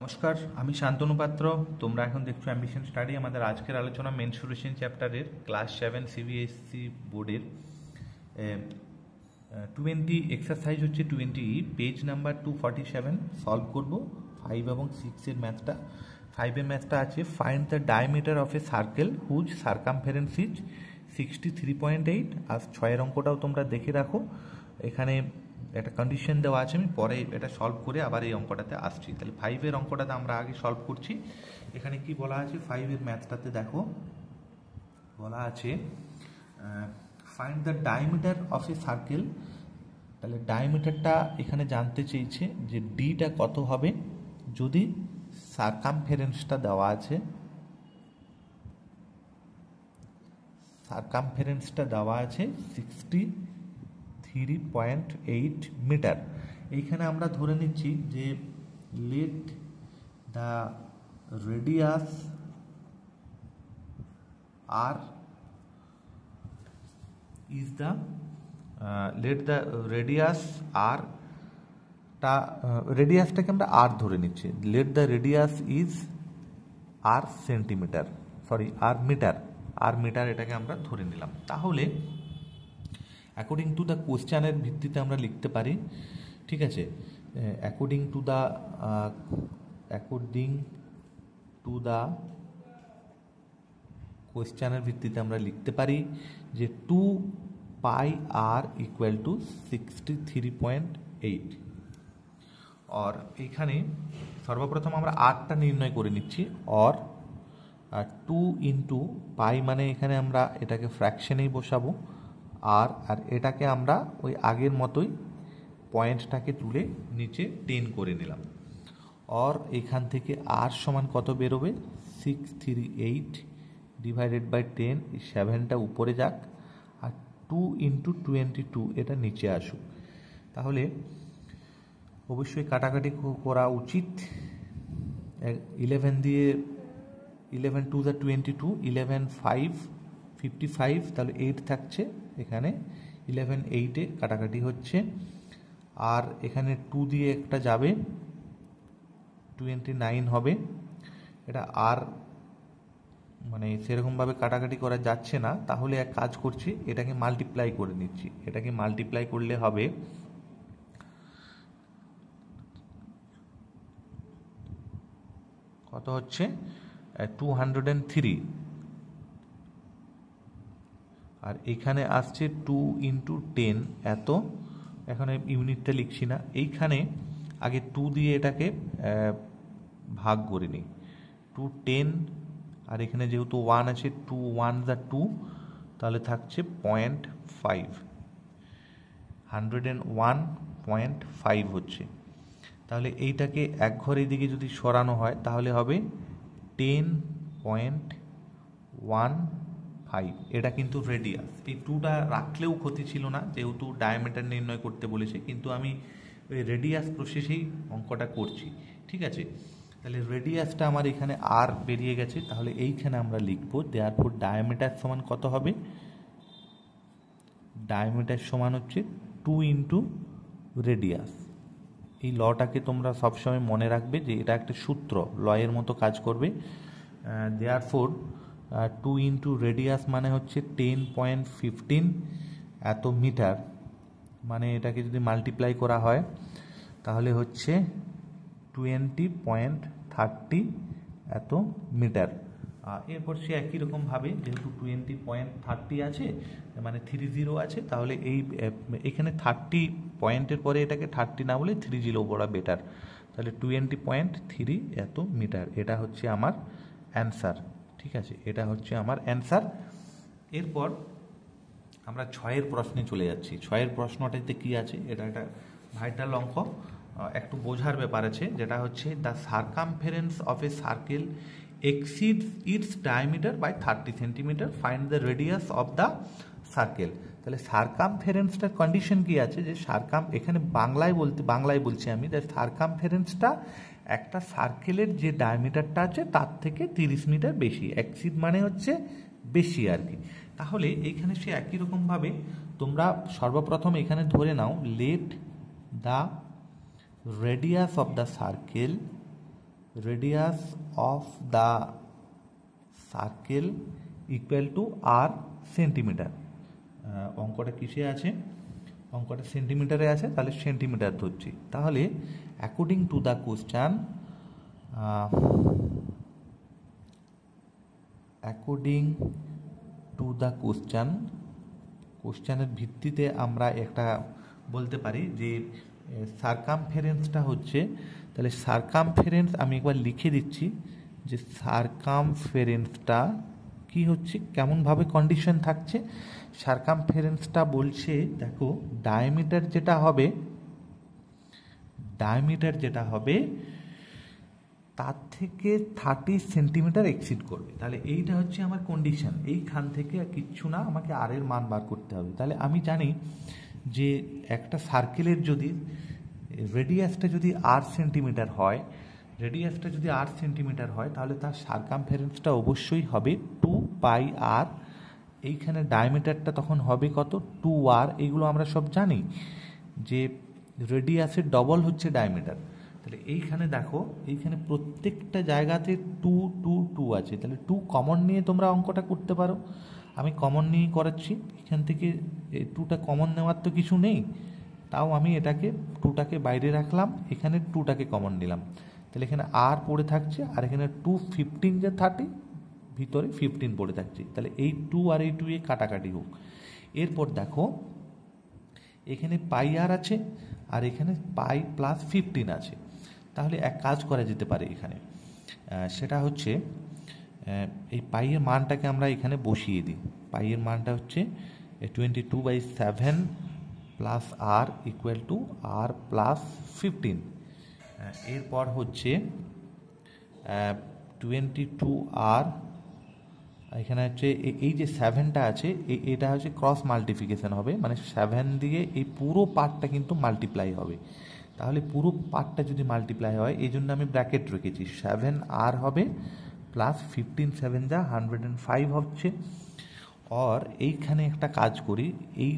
নমস্কার, আমি শান্তনু পাত্র। তোমরা এখন দেখছো অ্যাম্বিশন স্টাডি। আমাদের আজকের আলোচনা মেনসুরেশন চ্যাপ্টারের ক্লাস 7 সিবিএসসি বোর্ডের 20 এক্সারসাইজ হচ্ছে 20 পেজ নাম্বার 247 সলভ করব 5 এবং 6 এর ম্যাথটা। 5 এর ম্যাথটা আছে find the diameter of a circle whose circumference is 63.8। আর 6 এর অঙ্কটাও তোমরা দেখে রাখো। এখানে একটা কন্ডিশন দেওয়া আছে, আমি পরে এটা সলভ করে আবার এই অঙ্কটাতে আসছি। তাহলে 5 এর অঙ্কটাতে আমরা আগে সলভ করছি। এখানে কি বলা আছে 5 এর ম্যাথটাতে দেখো, বলা আছে find the diameter of a circle. তাহলে ডায়ামিটারটা এখানে জানতে চেয়েছে যে ডিটা কত হবে যদি সার্কামফারেন্সটা দেওয়া আছে, সার্কামফারেন্সটা দেওয়া আছে 63.8 মিটার। এইখানে আমরা ধরে নিচ্ছি যে let the radius R is the let the radius R টা রেডিয়াসটাকে আমরা আর ধরে নিচ্ছি। Let the radius is R centimetre, sorry R metre, R metre এটাকে আমরা ধরে নিলাম। তাহলে অ্যাকর্ডিং টু দ্য কোশ্চেনের ভিত্তিতে আমরা লিখতে পারি, ঠিক আছে। অ্যাকর্ডিং টু দ্য কোশ্চেনের ভিত্তিতে আমরা লিখতে পারি যে 2 পাই আর ইকুয়াল টু 63.8। আর এইখানে সর্বপ্রথম আমরা আরটা নির্ণয় করে নিচ্ছি। আর 2 ইন্টু পাই মানে এখানে আমরা এটাকে ফ্র্যাকশনেই বসাবো আর এটাকে আমরা ওই আগের মতোই পয়েন্টটাকে তুলে নিচে 10 করে নিলাম। আর এখান থেকে আর সমান কত বেরোবে 638 ডিভাইডেড বাই 10, এই 7টা উপরে যাক আর 2 ইন্টু 22 এটা নিচে আসুক। তাহলে অবশ্যই কাটাকাটি করা উচিত। 11 দিয়ে 11 টু দ্য 22, 11 5 55, তাহলে 8 থাকছে এখানে। 11 8-এ কাটাকাটি হচ্ছে আর এখানে 2 দিয়ে একটা যাবে 29 হবে। এটা আর মানে সেরকমভাবে কাটাকাটি করা যাচ্ছে না, তাহলে এক কাজ করছি, এটাকে মাল্টিপ্লাই করে নিচ্ছি। এটাকে মাল্টিপ্লাই করলে হবে কত হচ্ছে 203। আর এখানে আসছে 2 ইন্টু 10 এত। এখানে ইউনিটটা লিখছি না, এইখানে আগে 2 দিয়ে এটাকে ভাগ করে নিই। 2 10 আর এখানে যেহেতু 1 আছে 2 1 দ্য 2, তাহলে থাকছে 0.5, 101.5 হচ্ছে। তাহলে এইটাকে এক ঘর এইদিকে যদি সরানো হয় তাহলে হবে 10.15। এটা কিন্তু রেডিয়াস। এই 2টা রাখলেও ক্ষতি ছিল না, যেহেতু ডায়ামিটার নির্ণয় করতে বলেছে, কিন্তু আমি ওই রেডিয়াস প্রসেসেই অঙ্কটা করছি, ঠিক আছে। তাহলে রেডিয়াসটা আমার এখানে আর বেরিয়ে গেছে, তাহলে এইখানে আমরা লিখবো দেয়ারফর ডায়ামিটার সমান কত হবে, ডায়ামিটার সমান হচ্ছে 2 ইন্টু রেডিয়াস। এই লটাকে তোমরা সবসময় মনে রাখবে যে এটা একটা সূত্র, লয়ের মতো কাজ করবে। দেয়ারফর 2 ইন্টু রেডিয়াস মানে হচ্ছে 10.15 এত মিটার, মানে এটাকে যদি মাল্টিপ্লাই করা হয় তাহলে হচ্ছে 20.30 এত মিটার। এরপর সে একই রকমভাবে যেহেতু 20.30 আছে মানে 30 আছে, তাহলে এখানে 30 পয়েন্টের পরে এটাকে 30 না বলে 30 বলা বেটার। তাহলে 20.3 এত মিটার, এটা হচ্ছে আমার অ্যান্সার, ঠিক আছে। এটা হচ্ছে আমার অ্যান্সার। এরপর আমরা 6 প্রশ্নে চলে যাচ্ছি। 6 প্রশ্নটাতে কি আছে, এটা একটা ভাইটাল অঙ্ক, একটু বোঝার ব্যাপার আছে, যেটা হচ্ছে the circumference of a circle exceeds its diameter by 30 centimetre, find the radius of the circle. তাহলে সার্কামফারেন্সটার কন্ডিশন কি আছে, যে এখানে বাংলায় বলছি আমি, যে সার্কামফারেন্সটা একটা সার্কেলের যে ডায়ামিটারটা আছে তার থেকে 30 মিটার বেশি। এক্সিড মানে হচ্ছে বেশি আর কি। তাহলে এইখানে সে একই রকমভাবে তোমরা সর্বপ্রথম এখানে ধরে নাও let the radius of the circle radius of the circle equal to R centimetre. অঙ্কটা কিসে আছে? অঙ্কটা সেন্টিমিটারে আছে, তাহলে সেন্টিমিটার ধরছি। তাহলে অ্যাকর্ডিং টু দ্য কোশ্চান, কোশ্চানের ভিত্তিতে আমরা একটা বলতে পারি যে সারকামফারেন্সটা হচ্ছে, তাহলে সারকামফারেন্স আমি একবার লিখে দিচ্ছি যে সারকামফারেন্সটা কি হচ্ছে, কেমনভাবে কন্ডিশন থাকছে। সারকামফারেন্সটা বলছে, দেখো ডায়ামিটার যেটা হবে তার থেকে 30 সেন্টিমিটার এক্সিড করবে। তাহলে এইটা হচ্ছে আমার কন্ডিশন, এইখান থেকে কিচ্ছু না, আমাকে আর এর মান বার করতে হবে। তাহলে আমি জানি যে একটা সার্কেলের যদি রেডিয়াসটা যদি 8 সেন্টিমিটার হয়, তাহলে তার সারকামফারেন্সটা অবশ্যই হবে 2πr। এইখানে ডায়ামিটারটা তখন হবে কত? 2r। এইগুলো আমরা সব জানি যে রেডিয়াসের ডবল হচ্ছে ডায়ামিটার। তাহলে এইখানে দেখো, এইখানে প্রত্যেকটা জায়গাতে 2 2 2 আছে, তাহলে 2 কমন নিয়ে তোমরা অঙ্কটা করতে পারো। আমি কমন নিয়েই করাচ্ছি, এখান থেকে 2টা কমন নেওয়ার তো কিছু নেই, তাও আমি এটাকে 2টাকে বাইরে রাখলাম, এখানে 2টাকে কমন নিলাম। তাহলে এখানে আর পড়ে থাকছে, আর এখানে 2 15 যে 30, ভিতরে 15 পড়ে থাকছে। তাহলে এই 2 আর এই 2 এ কাটাকাটি হোক। এরপর দেখো এখানে পাই আর আছে, আর এখানে পাই প্লাস 15 আছে। তাহলে এক কাজ করা যেতে পারে এখানে, সেটা হচ্ছে এই পাইয়ের মানটাকে আমরা এখানে বসিয়ে দিই। পাইয়ের মানটা হচ্ছে 22/7 plus r equal to r plus 15। এরপর হচ্ছে 22r, এখানে হচ্ছে এই যে 7টা আছে, এটা হচ্ছে ক্রস মাল্টিপ্লিকেশন হবে, মানে 7 দিয়ে এই পুরো পার্টটা কিন্তু মাল্টিপ্লাই হবে। তাহলে পুরো পার্টটা যদি মাল্টিপ্লাই হয়, এই জন্য আমি ব্র্যাকেট রেখেছি, 7r হবে প্লাস 15 7 যা 105 হচ্ছে। আর এইখানে একটা কাজ করি, এই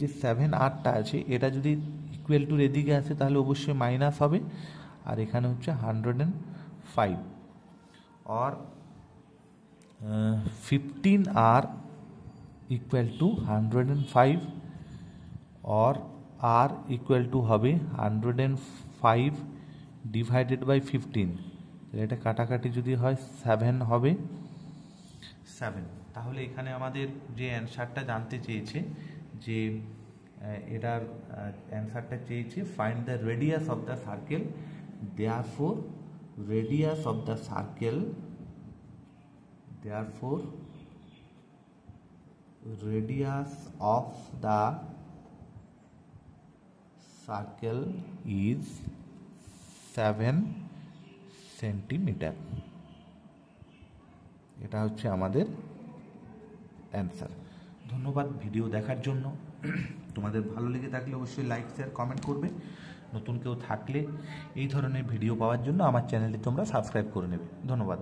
যে 7rটা আছে, এটা যদি ইকুয়াল টুর এদিকে আসে তাহলে অবশ্যই মাইনাস হবে, আর এখানে হচ্ছে 105। আর 15r ইকুয়াল টু 105, और r ইকুয়াল টু হবে 105 ডিভাইডেড বাই 15। এটা কাটাকাটি যদি হয় 7 হবে 7। তাহলে এখানে আমাদের যে অ্যান্সারটা জানতে চেয়েছে, যে এটার অ্যান্সারটা চেয়েছে find the radius of the circle, therefore radius of the circle, radius of the circle is 7 centimetre. এটা হচ্ছে আমাদের অ্যান্সার। ধন্যবাদ ভিডিও দেখার জন্য। তোমাদের ভালো লেগে থাকলে অবশ্যই লাইক শেয়ার কমেন্ট করবে। নতুন কেউ থাকলে এই ধরনের ভিডিও পাওয়ার জন্য আমার চ্যানেলটি তোমরা সাবস্ক্রাইব করে নেবে। ধন্যবাদ।